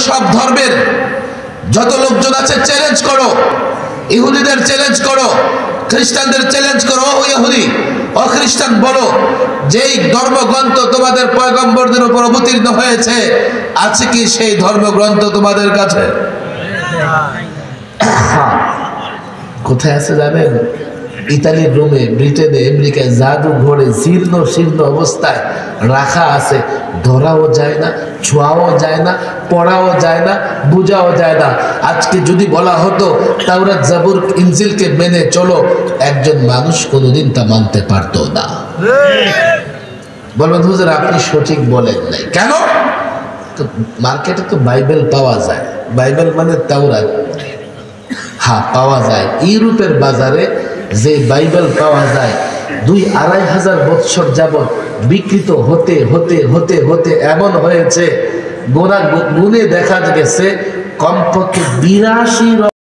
সব ধর্মের যত লোকজন আছে চ্যালেঞ্জ করো, ইহুদিদের চ্যালেঞ্জ করো, খ্রিস্টানদের চ্যালেঞ্জ করো। ও ইহুদি ও খ্রিস্টান, বলো যেই ধর্মগ্রন্থ তোমাদের পয়গম্বরদের উপর অবতীর্ণ হয়েছে আছে কি সেই ধর্মগ্রন্থ তোমাদের কাছে? কোথায় আছে জানেন? ইতালির রোমে, ব্রিটেনে, আমেরিকায় জাদু ঘরে জীর্ণ শীর্ণ অবস্থায় রাখা আছে। ধরাও যায় না, ছোঁয়াও যায় না, পড়াও যায় না, বোঝাও যায় না। আজকে যদি বলা হতো তাওরাত জাবুর ইনজিলকে মেনে চলো, একজন মানুষ কোনোদিন তা মানতে পারতো না। বলবেন হুজুর আপনি সঠিক বলেন নাই কেন? তো মার্কেটে তো বাইবেল পাওয়া যায়, বাইবেল মানে তাওরাত, হ্যাঁ পাওয়া যায়। ইউরোপের বাজারে যে বাইবেল পাওয়া যায় ২-২.৫ হাজার বৎসর যাবৎ বিকৃত হতে হতে হতে হতে এমন হয়েছে গুণে দেখা গেছে কমপক্ষে ৮২